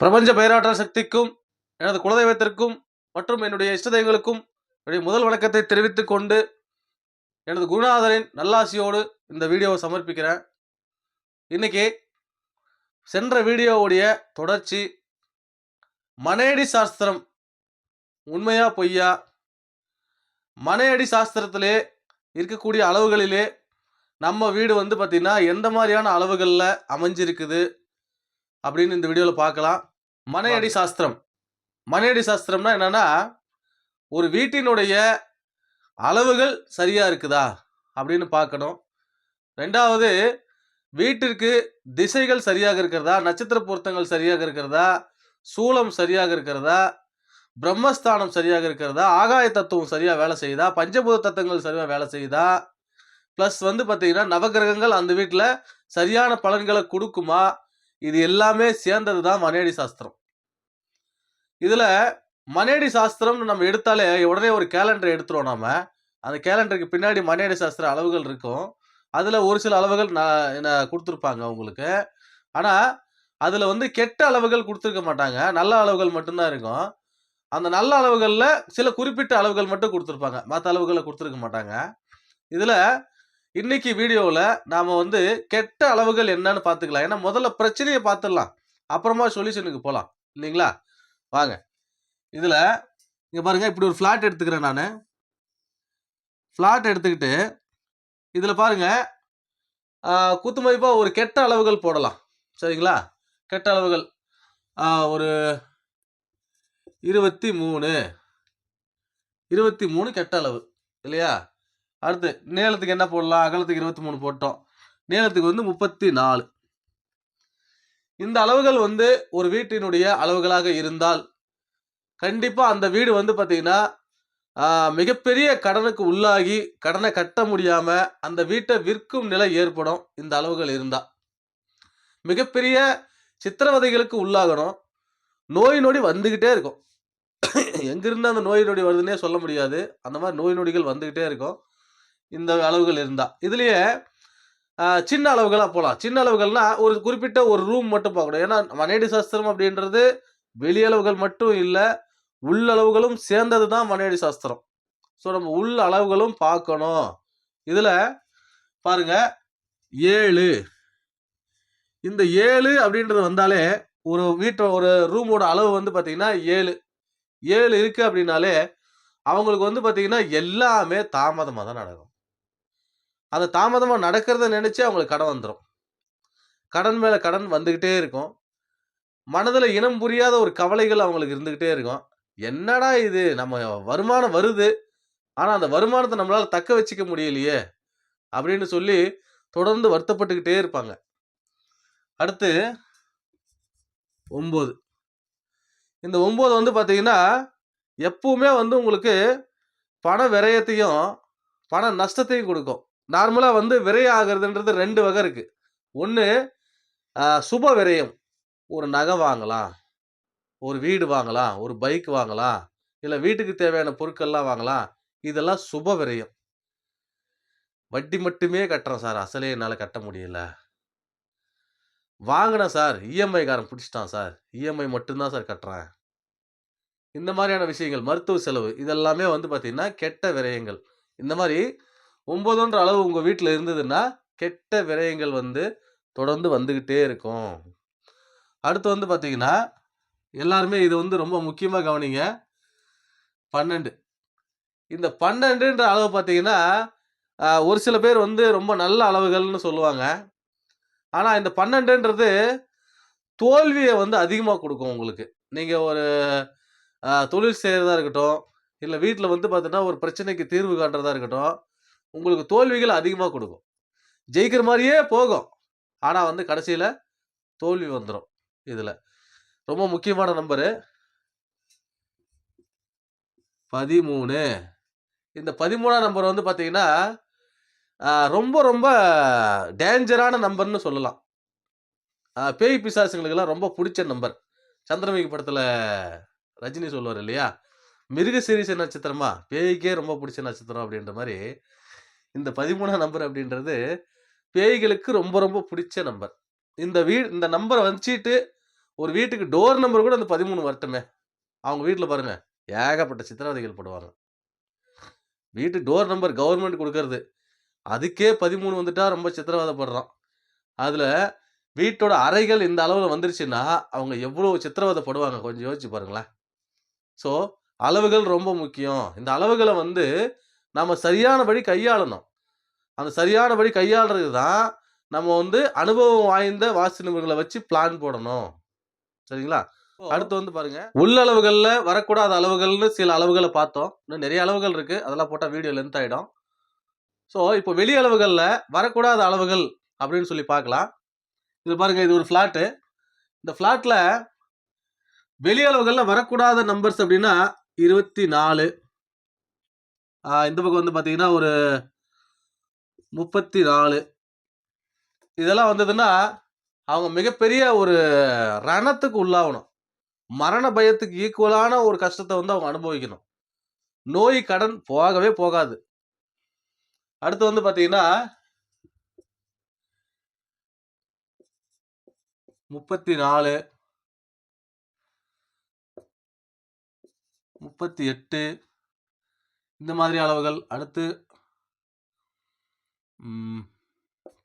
பிரபஞ்ச பேராற்றல் சக்திக்கும் எனது குலதெய்வத்திற்கும் மற்றும் என்னுடைய இஷ்ட தெய்வங்களுக்கும் என்னுடைய முதல் வணக்கத்தை தெரிவித்துக் கொண்டு எனது குருநாதரின் நல்லாசியோடு இந்த வீடியோவை சமர்ப்பிக்கிறேன். இன்னைக்கு சென்ற வீடியோவுடைய தொடர்ச்சி, மனையடி சாஸ்திரம் உண்மையா பொய்யா, மனையடி சாஸ்திரத்திலே இருக்கக்கூடிய அளவுகளிலே நம்ம வீடு பார்த்தீங்கன்னா எந்த மாதிரியான அளவுகளில் அமைஞ்சிருக்குது அப்படின்னு இந்த வீடியோவில் பார்க்கலாம். மனையடி சாஸ்திரம். மனையடி சாஸ்திரம்னா என்னன்னா, ஒரு வீட்டினுடைய அளவுகள் சரியா இருக்குதா அப்படின்னு பார்க்கணும். ரெண்டாவது, வீட்டிற்கு திசைகள் சரியாக இருக்கிறதா, நட்சத்திர பொருத்தங்கள் சரியாக இருக்கிறதா, சூலம் சரியாக இருக்கிறதா, பிரம்மஸ்தானம் சரியாக இருக்கிறதா, ஆகாய தத்துவம் சரியா வேலை செய்யுதா, பஞ்சபூத தத்துவங்கள் சரியா வேலை செய்யுதா, பிளஸ் பார்த்தீங்கன்னா நவகிரகங்கள் அந்த வீட்டில் சரியான பலன்களை கொடுக்குமா, இது எல்லாமே சேர்ந்தது தான் மனையடி சாஸ்திரம். இதுல மனையடி சாஸ்திரம் நம்ம எடுத்தாலே உடனே ஒரு கேலண்டர் எடுத்துருவோம். நாம அந்த கேலண்டருக்கு பின்னாடி மனையடி சாஸ்திர அளவுகள் இருக்கும். அதுல ஒரு சில அளவுகள் கொடுத்துருப்பாங்க உங்களுக்கு. ஆனா அதுல கெட்ட அளவுகள் கொடுத்துருக்க மாட்டாங்க, நல்ல அளவுகள் மட்டும்தான் இருக்கும். அந்த நல்ல அளவுகள்ல சில குறிப்பிட்ட அளவுகள் மட்டும் கொடுத்துருப்பாங்க, மற்ற அளவுகளை கொடுத்துருக்க மாட்டாங்க. இதுல இன்னைக்கு வீடியோவில் நாம கெட்ட அளவுகள் என்னன்னு பார்த்துக்கலாம். ஏன்னா முதல்ல பிரச்சனையை பார்த்துடலாம், அப்புறமா சொல்யூஷனுக்கு போகலாம் இல்லைங்களா? வாங்க. இதுல இங்க பாருங்க, இப்படி ஒரு ஃபிளாட் எடுத்துக்கிறேன். நான் ஃபிளாட் எடுத்துக்கிட்டு இதுல பாருங்க, குத்துமதிப்பா ஒரு கெட்ட அளவுகள் போடலாம். சரிங்களா? கெட்ட அளவுகள் ஒரு 23 கெட்ட அளவு இல்லையா? அடுத்து நீளத்துக்கு என்ன போடலாம்? அகலத்துக்கு 23 போட்டோம், நீளத்துக்கு 34. இந்த அளவுகள் ஒரு வீட்டினுடைய அளவுகளாக இருந்தால் கண்டிப்பா அந்த வீடு பார்த்தீங்கன்னா மிகப்பெரிய கடனுக்கு உள்ளாகி கடனை கட்ட முடியாம அந்த வீட்டை விற்கும் நிலை ஏற்படும். இந்த அளவுகள் இருந்தா மிகப்பெரிய சித்திரவதைகளுக்கு உள்ளாகணும். நோய் நொடி வந்துகிட்டே இருக்கும். எங்கிருந்து அந்த நோய் நொடி வருதுன்னே சொல்ல முடியாது. அந்த மாதிரி நோய் நொடிகள் வந்துகிட்டே இருக்கும் இந்த அளவுகள் இருந்தா. இதுலயே சின்ன அளவுகளா போகலாம். சின்ன அளவுகள்னா ஒரு குறிப்பிட்ட ஒரு ரூம் மட்டும் பார்க்கணும். ஏன்னா மனையடி சாஸ்திரம் அப்படின்றது வெளியளவுகள் மட்டும் இல்லை, உள்ளளவுகளும் சேர்ந்தது தான் மனையடி சாஸ்திரம். ஸோ நம்ம உள்ள அளவுகளும் பார்க்கணும். இதுல பாருங்க 7, இந்த 7 அப்படின்றது வந்தாலே ஒரு ஒரு ரூமோட அளவு பார்த்தீங்கன்னா 7 இருக்கு அப்படின்னாலே அவங்களுக்கு பார்த்தீங்கன்னா எல்லாமே தாமதமாக தான் நடக்கும். அந்த தாமதமாக நடக்கிறத நினைச்சு அவங்களுக்கு கடன் வந்துடும். கடன் மேல கடன் வந்துகிட்டே இருக்கும். மனதில் இனம் புரியாத ஒரு கவலைகள் அவங்களுக்கு இருந்துகிட்டே இருக்கும். என்னடா இது, நம்ம வருமானம் வருது, ஆனா அந்த வருமானத்தை நம்மளால தக்க வச்சுக்க முடியலையே அப்படின்னு சொல்லி தொடர்ந்து வருத்தப்பட்டுக்கிட்டே இருப்பாங்க. அடுத்து 9. இந்த 9 பார்த்தீங்கன்னா எப்பவுமே உங்களுக்கு பண விரயத்தையும் பண நஷ்டத்தையும் கொடுக்கும். நார்மலா விரயம் ஆகிறதுன்றது 2 வகை இருக்கு. ஒன்று சுப விரயம், ஒரு நகை வாங்கலாம், ஒரு வீடு வாங்கலாம், ஒரு பைக் வாங்கலாம், இல்லை வீட்டுக்கு தேவையான பொருட்கள்லாம் வாங்கலாம். இதெல்லாம் சுப விரயம். வட்டி மட்டுமே கட்டுறேன் சார், அசலே என்னால் கட்ட முடியல. வாங்கினேன் சார், இஎம்ஐ காரன் பிடிச்சிட்டான் சார், இஎம்ஐ மட்டும்தான் சார் கட்டுறேன். இந்த மாதிரியான விஷயங்கள், மருத்துவ செலவு, இதெல்லாமே பார்த்தீங்கன்னா கெட்ட விரயங்கள். இந்த மாதிரி 9ன்ற அளவு உங்கள் வீட்டில் இருந்ததுன்னா கெட்ட விரயங்கள் தொடர்ந்து வந்துக்கிட்டே இருக்கும். அடுத்து பார்த்தீங்கன்னா எல்லாருமே இது ரொம்ப முக்கியமாக கவனிங்க. 12. இந்த 12ன்ற அளவு பார்த்தீங்கன்னா ஒரு சில பேர் ரொம்ப நல்ல அளவுகள்னு சொல்லுவாங்க. ஆனால் இந்த 12ன்றது தோல்வியை அதிகமாக கொடுக்கும் உங்களுக்கு. நீங்கள் ஒரு தொழில் செய்கிறதா இருக்கட்டும், இல்லை வீட்டில் பார்த்தீங்கன்னா ஒரு பிரச்சனைக்கு தீர்வு காண்றதா இருக்கட்டும், உங்களுக்கு தோல்விகள் அதிகமாக கொடுக்கும். ஜெயிக்கிற மாதிரியே போகும், ஆனால் கடைசியில் தோல்வி வந்துடும். இதில் ரொம்ப முக்கியமான நம்பரு 13. இந்த 13ஆம் நம்பர் பார்த்தீங்கன்னா ரொம்ப ரொம்ப டேஞ்சரான நம்பர்னு சொல்லலாம். பேய் பிசாசுங்களுக்கெல்லாம் ரொம்ப பிடிச்ச நம்பர். சந்திரமுகி படத்தில் ரஜினி சொல்லுவார் இல்லையா, மிருகசீரிஷ நட்சத்திரமா பேய்க்கே ரொம்ப பிடிச்ச நட்சத்திரம் அப்படின்ற மாதிரி இந்த 13ஆம் நம்பர் அப்படின்றது பேய்களுக்கு ரொம்ப ரொம்ப பிடிச்ச நம்பர். இந்த நம்பரை வச்சுட்டு ஒரு வீட்டுக்கு டோர் நம்பர் கூட அந்த 13 வரட்டுமே. அவங்க வீட்ல பாருங்க, ஏகப்பட்ட சித்திரவதைகள் படுவாங்க. வீட்டு டோர் நம்பர் கவர்மெண்ட் குடுக்கறது. அதுக்கே 13 வந்துட்டா ரொம்ப சித்திரவதைப்படுறான். அதுல வீட்டோட அறைகள் இந்த அளவுல வந்துருச்சுன்னா, அவங்க எவ்வளவு சித்திரவதைப்படுவாங்க கொஞ்சம் யோசிச்சு பாருங்களேன். ஸோ, அளவுகள் ரொம்ப முக்கியம். இந்த அளவுகள வந்து நம்ம சரியானபடி கையாளணும். அந்த சரியானபடி கையாள்றதுக்கு தான் நம்ம வந்து அனுபவம் வாய்ந்த வாஸ்து நிபுணர்கள வச்சு பிளான் போடணும். சரிங்களா? அடுத்து வந்து பாருங்க, உள்ளளவுகள்ல வரக்கூடாத அளவுகள்னு சில அளவுகள பார்த்தோம். இன்னும் நெறைய அளவுகள் இருக்கு. அதெல்லாம் போட்டா வீடியோ லென்த் ஆயிடும். ஸோ, இப்போ வெளி அளவுகள்ல வரக்கூடாத அளவுகள் அப்படின்னு சொல்லி பார்க்கலாம். இது பாருங்க, இது ஒரு ஃபிளாட்டு. இந்த ஃபிளாட்ல வெளி அளவுகள்ல வரக்கூடாத நம்பர்ஸ் அப்படின்னா 24. இந்த பக்கம் வந்து பார்த்தீங்கன்னா, ஒரு 34. இதெல்லாம் வந்ததுன்னா, அவங்க மிகப்பெரிய ஒரு ரணத்துக்கு உள்ளாவணும். மரண பயத்துக்கு ஈக்குவலான ஒரு கஷ்டத்த வந்து அவங்க அனுபவிக்கணும். நோய், கடன் போகவே போகாது. அடுத்து வந்து பார்த்தீங்கன்னா 34, 38 இந்த மாதிரி அளவுகள். அடுத்து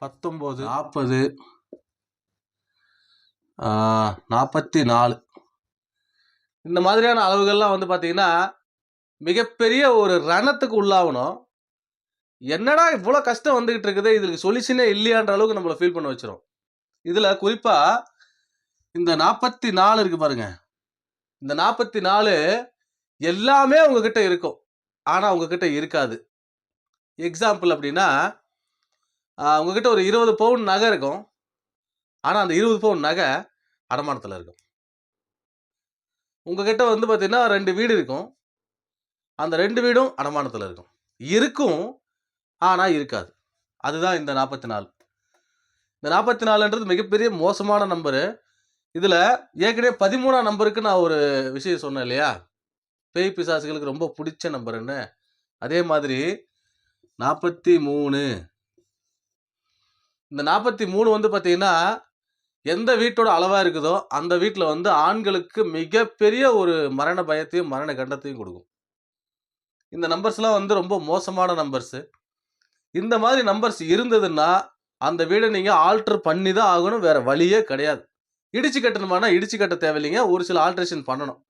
19, 40, 44 இந்த மாதிரியான அளவுகள்லாம் வந்து பார்த்தீங்கன்னா, மிகப்பெரிய ஒரு ரணத்துக்கு உள்ளாவணும். என்னடா இவ்ளோ கஷ்டம் வந்துகிட்டு இருக்குது, இதுக்கு சொல்யூஷனே இல்லையான்ற அளவுக்கு நம்மள ஃபீல் பண்ண வச்சுரும். இதுல குறிப்பா இந்த 44 இருக்கு பாருங்க. இந்த 44 எல்லாமே உங்ககிட்ட இருக்கும். ஆனா உங்ககிட்ட இருக்காது. எக்ஸாம்பிள் அப்படின்னா, உங்ககிட்ட ஒரு 20 பவுன் நகை இருக்கும். ஆனா அந்த 20 பவுன் நகை அடமானத்துல இருக்கும். உங்ககிட்ட வந்து பார்த்தீங்கன்னா 2 வீடு இருக்கும். அந்த 2 வீடும் அடமானத்துல இருக்கும். இருக்கும், ஆனா இருக்காது. அதுதான் இந்த 44. இந்த 44ன்றது மிகப்பெரிய மோசமான நம்பரு. இதுல ஏற்கனவே 13ஆம் நம்பருக்கு நான் ஒரு விஷயம் சொன்னேன் இல்லையா? பேய் பிசாசுகளுக்கு ரொம்ப புடிச்ச நம்பர்ன்னு. அதே மாதிரி 43. இந்த 43 வந்து பார்த்தீங்கன்னா, எந்த வீட்டோட அளவா இருக்குதோ, அந்த வீட்ல வந்து ஆண்களுக்கு மிகப்பெரிய ஒரு மரண பயத்தையும், மரண கண்டத்தையும் குடுக்கும். இந்த நம்பர்ஸ்லாம் வந்து ரொம்ப மோசமான நம்பர்ஸு. இந்த மாதிரி நம்பர்ஸ் இருந்ததுன்னா, அந்த வீட நீங்க ஆல்டர் பண்ணி தான் ஆகணும். வேற வழியே கிடையாது. இடிச்சு கட்டணுமானா, இடிச்சு கட்ட தேவையில்லைங்க. ஒரு சில ஆல்ட்ரேஷன் பண்ணணும்.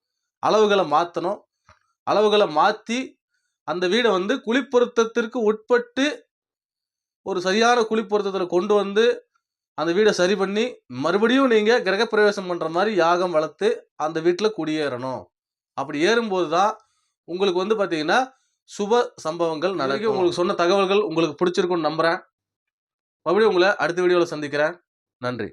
அளவுகள மாத்தணும். அளவுகள மாத்தி, அந்த வீட வந்து குழிப்பொருத்தத்திற்கு உட்பட்டு, ஒரு சரியான குழிப்பொருத்தத்துல கொண்டு வந்து, அந்த வீட சரி பண்ணி, மறுபடியும் நீங்க கிரகப்பிரவேசம் பண்ற மாரி யாகம் வளர்த்து, அந்த வீட்ல குடியேறணும். அப்படி ஏறும்போது தான், உங்களுக்கு வந்து பார்த்தீங்கன்னா, சுப சம்பவங்கள் நடக்கும். உங்களுக்கு சொன்ன தகவல்கள் உங்களுக்கு பிடிச்சிருக்கும்னு நம்புறேன். மறுபடியும் உங்கள அடுத்த வீடியோல சந்திக்கிறேன். நன்றி.